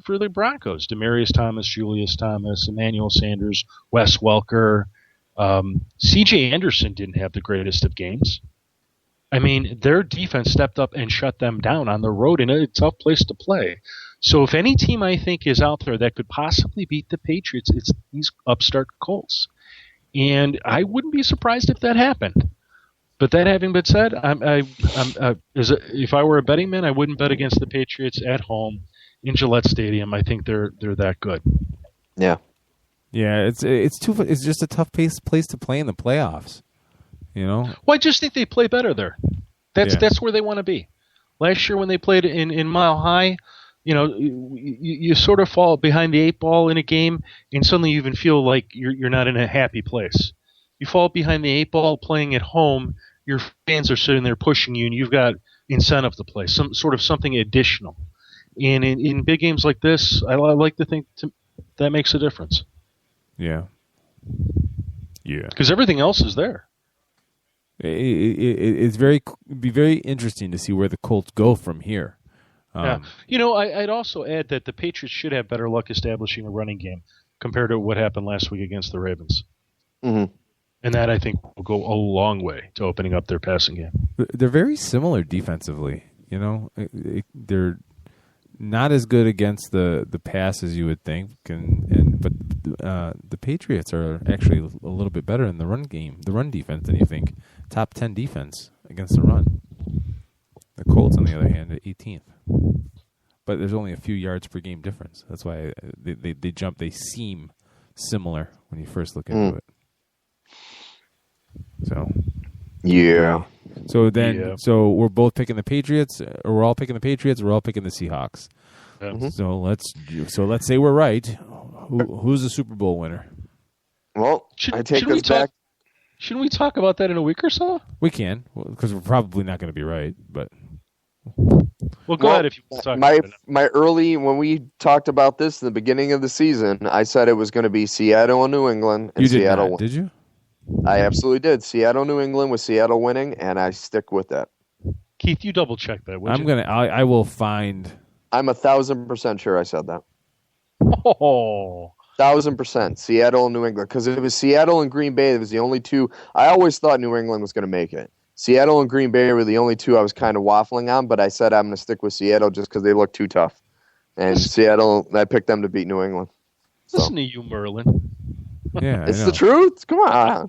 for the Broncos. Demaryius Thomas, Julius Thomas, Emmanuel Sanders, Wes Welker. C.J. Anderson didn't have the greatest of games. I mean, their defense stepped up and shut them down on the road in a tough place to play. So if any team I think is out there that could possibly beat the Patriots, it's these upstart Colts. And I wouldn't be surprised if that happened. But that having been said, if I were a betting man, I wouldn't bet against the Patriots at home in Gillette Stadium. I think they're that good. Yeah. Yeah, it's just a tough place to play in the playoffs. You know? Well, I just think they play better there. That's where they want to be. Last year when they played in Mile High, you know, you sort of fall behind the eight ball in a game, and suddenly you even feel like you're not in a happy place. You fall behind the eight ball playing at home, your fans are sitting there pushing you, and you've got incentive to play, some sort of something additional. And in big games like this, I like to think that makes a difference. Yeah. Because everything else is there. It'd be very interesting to see where the Colts go from here. Yeah. You know, I'd also add that the Patriots should have better luck establishing a running game compared to what happened last week against the Ravens. Mm-hmm. And that, I think, will go a long way to opening up their passing game. They're very similar defensively. You know, they're not as good against the pass as you would think, but the Patriots are actually a little bit better in the run game, the run defense than you think. Top 10 defense against the run. The Colts, on the other hand, at 18th. But there's only a few yards per game difference. That's why they jump. They seem similar when you first look into it. So, yeah. So we're both picking the Patriots, or we're all picking the Patriots, or we're all picking the Seahawks. Mm-hmm. So let's say we're right. Who's the Super Bowl winner? Well, I take this back. Shouldn't we talk about that in a week or so? We can, because we're probably not going to be right. But go ahead if you want to talk about it. When we talked about this in the beginning of the season, I said it was going to be Seattle and New England. And you did Seattle not, did you? I absolutely did. Seattle, New England with Seattle winning, and I stick with that. Keith, you double check that. I will find. I'm 1,000% sure I said that. Oh. 1,000%. Seattle and New England. Because it was Seattle and Green Bay. It was the only two. I always thought New England was going to make it. Seattle and Green Bay were the only two I was kind of waffling on, but I said I'm going to stick with Seattle just because they look too tough. And Seattle, I picked them to beat New England. Listen to you, Merlin. Yeah, it's the truth. Come on.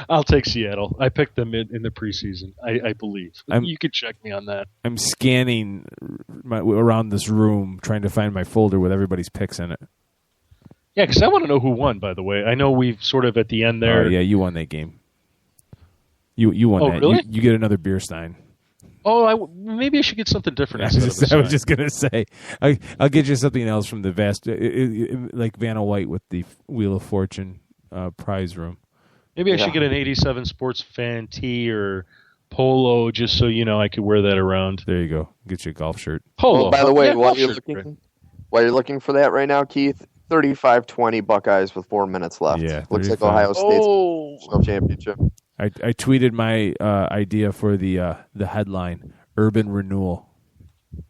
I'll take Seattle. I picked them in the preseason. I believe. You could check me on that. I'm scanning around this room trying to find my folder with everybody's picks in it. Yeah, because I want to know who won, by the way. I know we've sort of at the end there. Oh, yeah, you won that game. You won that. Really? You get another beer stein. Oh, maybe I should get something different. I was just going to say, I'll get you something else from the vast, like Vanna White with the Wheel of Fortune prize room. Maybe I should get an 87 sports fan tee or polo just so you know I could wear that around. There you go. Get you a golf shirt. Polo. Oh, by the way, yeah, while you're looking for that right now, Keith, 35-20 Buckeyes with 4 minutes left. Yeah, looks like Ohio State's national championship. I tweeted my idea for the headline: Urban Renewal.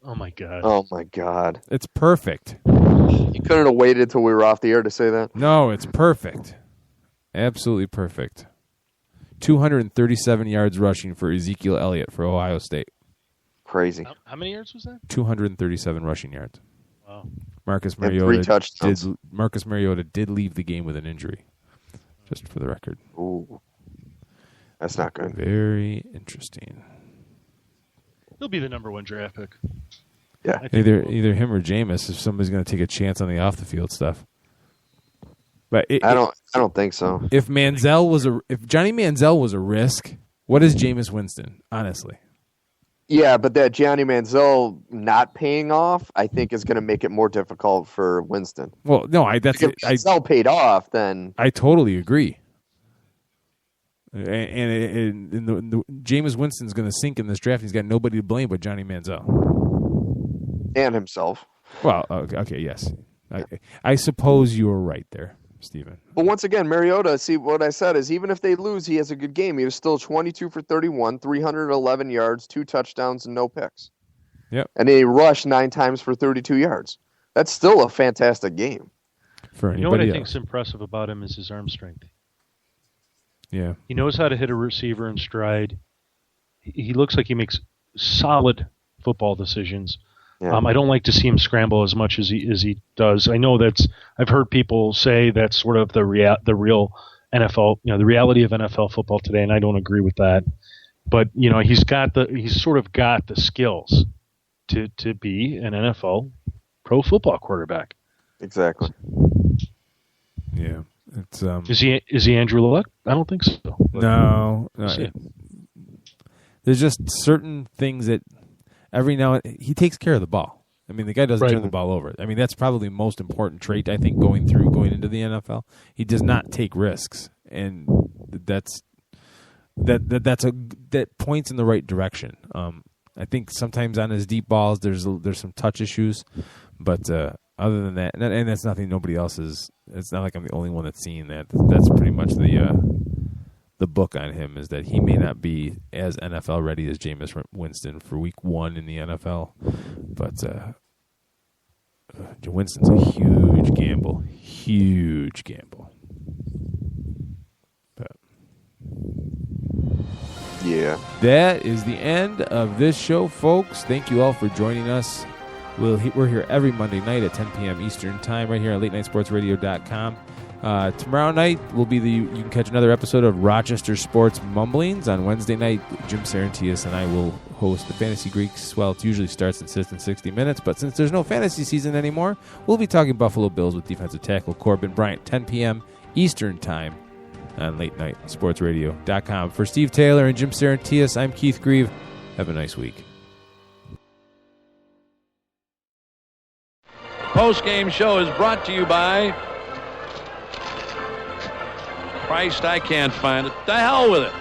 Oh my god! Oh my god! It's perfect. You couldn't have waited till we were off the air to say that. No, it's perfect. Absolutely perfect. 237 yards rushing for Ezekiel Elliott for Ohio State. Crazy. How many yards was that? 237 rushing yards. Wow. Marcus Mariota did leave the game with an injury. Just for the record. Ooh. That's not good. Very interesting. He'll be the number 1 draft pick. Yeah. Either him or Jameis if somebody's going to take a chance on the off the field stuff. But I don't think so. If Johnny Manziel was a risk, what is Jameis Winston? Honestly. Yeah, but that Johnny Manziel not paying off, I think, is going to make it more difficult for Winston. Well, no, if Manziel paid off, then I totally agree. And the Jameis Winston's going to sink in this draft. He's got nobody to blame but Johnny Manziel and himself. Well, okay, yes, I suppose you were right there, Stephen. But once again, Mariota, see what I said is even if they lose, he has a good game. He was still 22 for 31, 311 yards, 2 touchdowns, and no picks. Yep. And he rushed 9 times for 32 yards. That's still a fantastic game. For anybody You know what I else. think's impressive about him is his arm strength. Yeah. He knows how to hit a receiver in stride. He looks like he makes solid football decisions. Yeah. I don't like to see him scramble as much as he does. I know I've heard people say that's sort of the real NFL, the reality of NFL football today, and I don't agree with that. But he's sort of got the skills to be an NFL pro football quarterback. Exactly. Yeah. It's Is he Andrew Luck? I don't think so. No. There's just certain things that every now and he takes care of the ball. I mean, the guy doesn't turn the ball over. I mean, that's probably the most important trait, I think, going into the NFL. He does not take risks, and that points in the right direction. I think sometimes on his deep balls, there's some touch issues, but other than that, and that's nothing. Nobody else is. It's not like I'm the only one that's seeing that. That's pretty much the book on him, is that he may not be as NFL ready as Jameis Winston for week 1 in the NFL, but Winston's a huge gamble. But Yeah. that is the end of this show, folks. Thank you all for joining us. We're here every Monday night at 10 p.m. Eastern Time, right here on LateNightSportsRadio.com. Tomorrow night you can catch another episode of Rochester Sports Mumblings. On Wednesday night, Jim Saranteas and I will host the Fantasy Greeks. Well, it usually starts in 60 minutes, but since there's no fantasy season anymore, we'll be talking Buffalo Bills with defensive tackle Corbin Bryant, 10 p.m. Eastern Time on LateNightSportsRadio.com. For Steve Taylor and Jim Saranteas, I'm Keith Grieve. Have a nice week. Post-game show is brought to you by Christ, I can't find it. The hell with it.